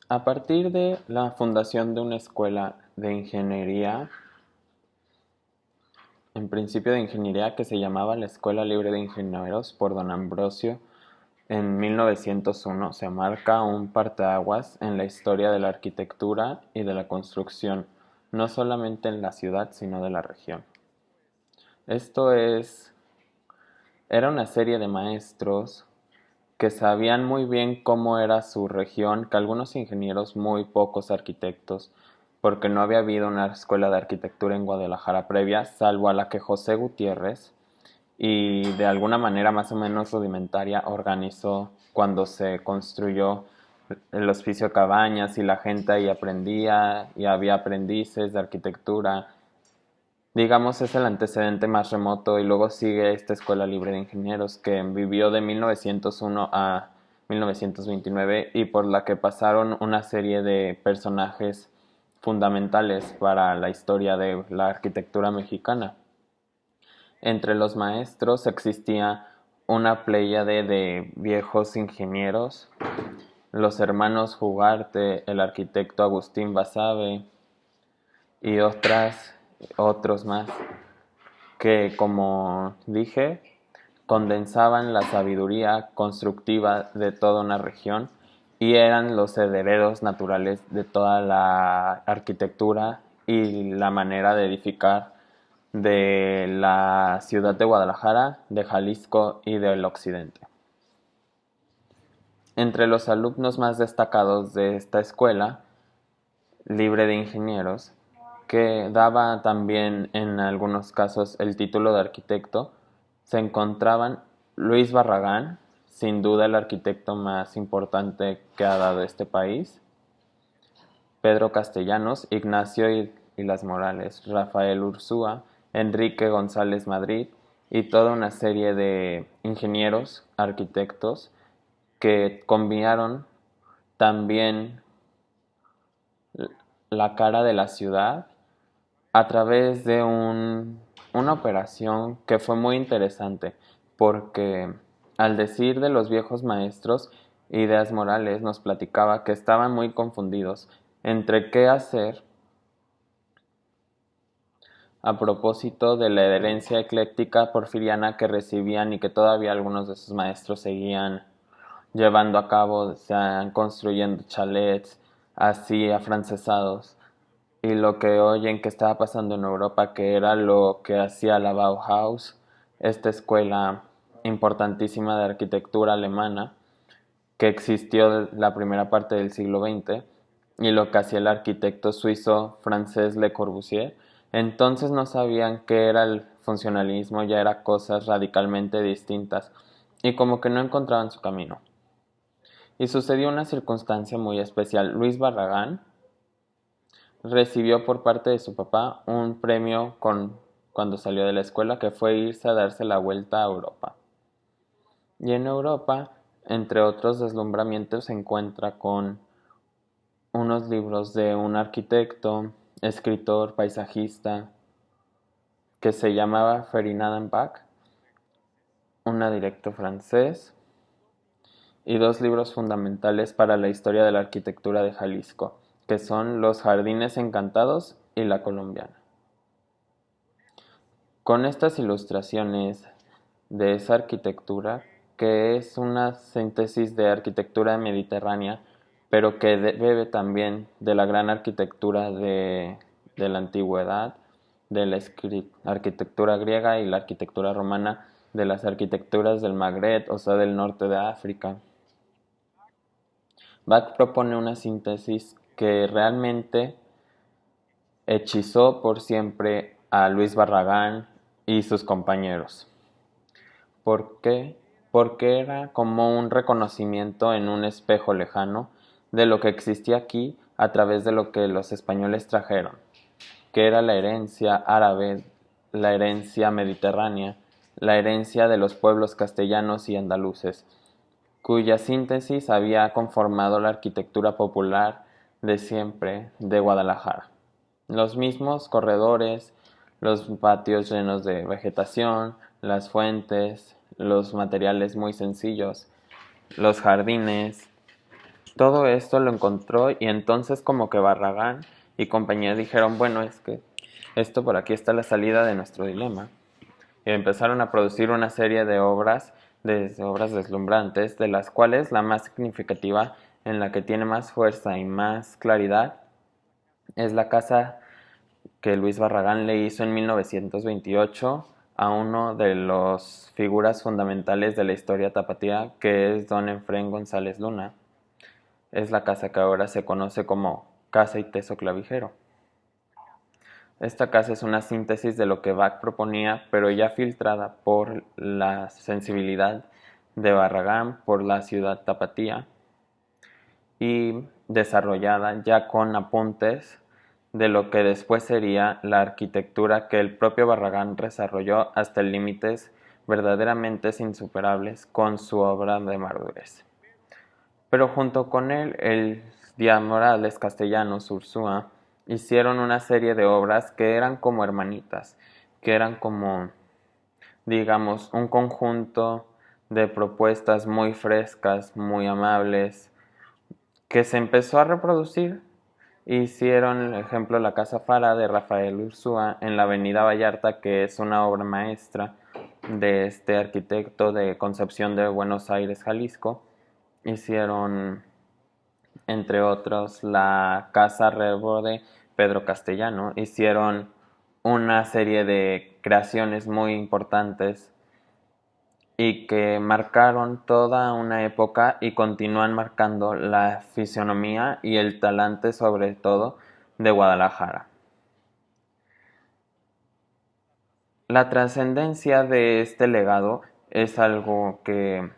A partir de la fundación de una escuela de ingeniería, en principio de ingeniería que se llamaba la Escuela Libre de Ingenieros por don Ambrosio, en 1901 se marca un parteaguas en la historia de la arquitectura y de la construcción, no solamente en la ciudad, sino de la región. Esto es, era una serie de maestros que sabían muy bien cómo era su región, que algunos ingenieros, muy pocos arquitectos, porque no había habido una escuela de arquitectura en Guadalajara previa, salvo a la que José Gutiérrez, y de alguna manera más o menos rudimentaria organizó cuando se construyó el Hospicio Cabañas y la gente ahí aprendía y había aprendices de arquitectura. Digamos, es el antecedente más remoto y luego sigue esta Escuela Libre de Ingenieros que vivió de 1901 a 1929 y por la que pasaron una serie de personajes fundamentales para la historia de la arquitectura mexicana. Entre los maestros existía una pléyade de viejos ingenieros, los hermanos Jugarte, el arquitecto Agustín Basabe y otros más que, como dije, condensaban la sabiduría constructiva de toda una región y eran los herederos naturales de toda la arquitectura y la manera de edificar de la ciudad de Guadalajara, de Jalisco y del occidente. Entre los alumnos más destacados de esta escuela libre de ingenieros, que daba también en algunos casos el título de arquitecto, se encontraban Luis Barragán, sin duda el arquitecto más importante que ha dado este país, Pedro Castellanos, Ignacio Las Morales, Rafael Ursúa, Enrique González Madrid y toda una serie de ingenieros, arquitectos que combinaron también la cara de la ciudad a través de una operación que fue muy interesante, porque al decir de los viejos maestros, Ideas Morales nos platicaba que estaban muy confundidos entre qué hacer a propósito de la herencia ecléctica porfiriana que recibían y que todavía algunos de sus maestros seguían llevando a cabo, o sea, construyendo chalets así afrancesados y lo que oyen que estaba pasando en Europa, que era lo que hacía la Bauhaus, esta escuela importantísima de arquitectura alemana que existió la primera parte del siglo XX, y lo que hacía el arquitecto suizo francés Le Corbusier. Entonces no sabían qué era el funcionalismo, ya era cosas radicalmente distintas, y como que no encontraban su camino. Y sucedió una circunstancia muy especial. Luis Barragán recibió por parte de su papá un premio cuando salió de la escuela, que fue irse a darse la vuelta a Europa. Y en Europa, entre otros deslumbramientos, se encuentra con unos libros de un arquitecto, escritor, paisajista, que se llamaba Ferdinand Bach, un arquitecto francés, y dos libros fundamentales para la historia de la arquitectura de Jalisco, que son Los Jardines Encantados y La Colombiana. Con estas ilustraciones de esa arquitectura, que es una síntesis de arquitectura mediterránea, pero que bebe también de la gran arquitectura de la antigüedad, de la arquitectura griega y la arquitectura romana, de las arquitecturas del Magreb, o sea, del norte de África. Bach propone una síntesis que realmente hechizó por siempre a Luis Barragán y sus compañeros. ¿Por qué? Porque era como un reconocimiento en un espejo lejano de lo que existía aquí a través de lo que los españoles trajeron, que era la herencia árabe, la herencia mediterránea, la herencia de los pueblos castellanos y andaluces, cuya síntesis había conformado la arquitectura popular de siempre de Guadalajara. Los mismos corredores, los patios llenos de vegetación, las fuentes, los materiales muy sencillos, los jardines, Todo esto lo encontró y entonces como que Barragán y compañía dijeron, bueno, es que esto por aquí está la salida de nuestro dilema. Y empezaron a producir una serie de obras, obras deslumbrantes, de las cuales la más significativa, en la que tiene más fuerza y más claridad, es la casa que Luis Barragán le hizo en 1928 a uno de las figuras fundamentales de la historia tapatía, que es don Efrén González Luna. Es la casa que ahora se conoce como Casa y Teso Clavijero. Esta casa es una síntesis de lo que Bach proponía, pero ya filtrada por la sensibilidad de Barragán por la ciudad tapatía y desarrollada ya con apuntes de lo que después sería la arquitectura que el propio Barragán desarrolló hasta límites verdaderamente insuperables con su obra de madurez. Pero junto con él, el Díaz Morales Castellanos Ursúa hicieron una serie de obras que eran como hermanitas, que eran como, digamos, un conjunto de propuestas muy frescas, muy amables, que se empezó a reproducir. Hicieron, por ejemplo, la Casa Fara de Rafael Ursúa en la Avenida Vallarta, que es una obra maestra de este arquitecto de Concepción de Buenos Aires, Jalisco. Hicieron, entre otros, la Casa Rebo de Pedro Castellano. Hicieron una serie de creaciones muy importantes y que marcaron toda una época y continúan marcando la fisionomía y el talante, sobre todo, de Guadalajara. La trascendencia de este legado es algo que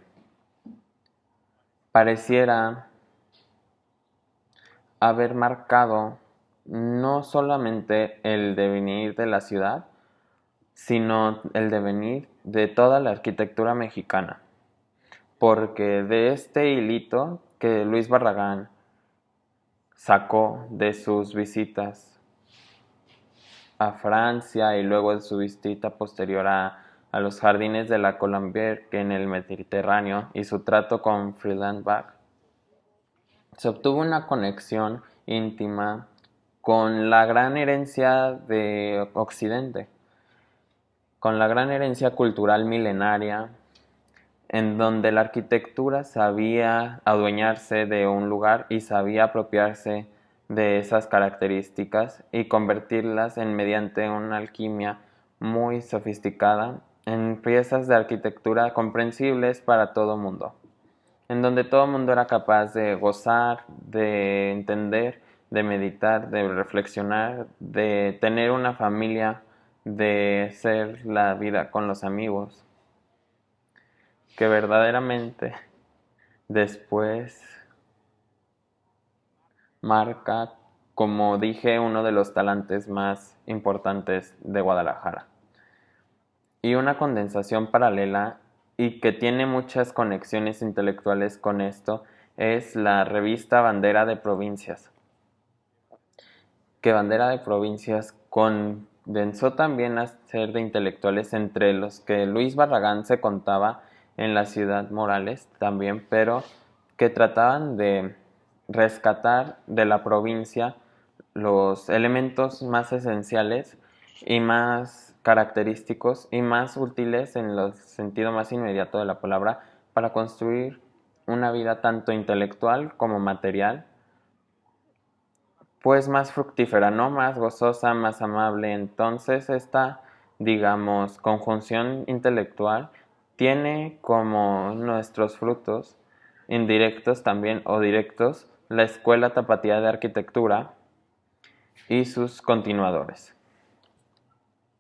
pareciera haber marcado no solamente el devenir de la ciudad, sino el devenir de toda la arquitectura mexicana. Porque de este hilito que Luis Barragán sacó de sus visitas a Francia y luego de su visita posterior a los jardines de la Colombier en el Mediterráneo y su trato con Friedan Bach, se obtuvo una conexión íntima con la gran herencia de Occidente, con la gran herencia cultural milenaria, en donde la arquitectura sabía adueñarse de un lugar y sabía apropiarse de esas características y convertirlas en mediante una alquimia muy sofisticada en piezas de arquitectura comprensibles para todo mundo, en donde todo el mundo era capaz de gozar, de entender, de meditar, de reflexionar, de tener una familia, de ser la vida con los amigos, que verdaderamente después marca, como dije, uno de los talantes más importantes de Guadalajara. Y una condensación paralela y que tiene muchas conexiones intelectuales con esto es la revista Bandera de Provincias, que Bandera de Provincias condensó también a ser de intelectuales, entre los que Luis Barragán se contaba en la Ciudad Morales también, pero que trataban de rescatar de la provincia los elementos más esenciales y más característicos y más útiles en el sentido más inmediato de la palabra para construir una vida tanto intelectual como material, pues más fructífera, ¿no? Más gozosa, más amable. Entonces esta, digamos, conjunción intelectual tiene como nuestros frutos, indirectos también o directos, la Escuela Tapatía de Arquitectura y sus continuadores.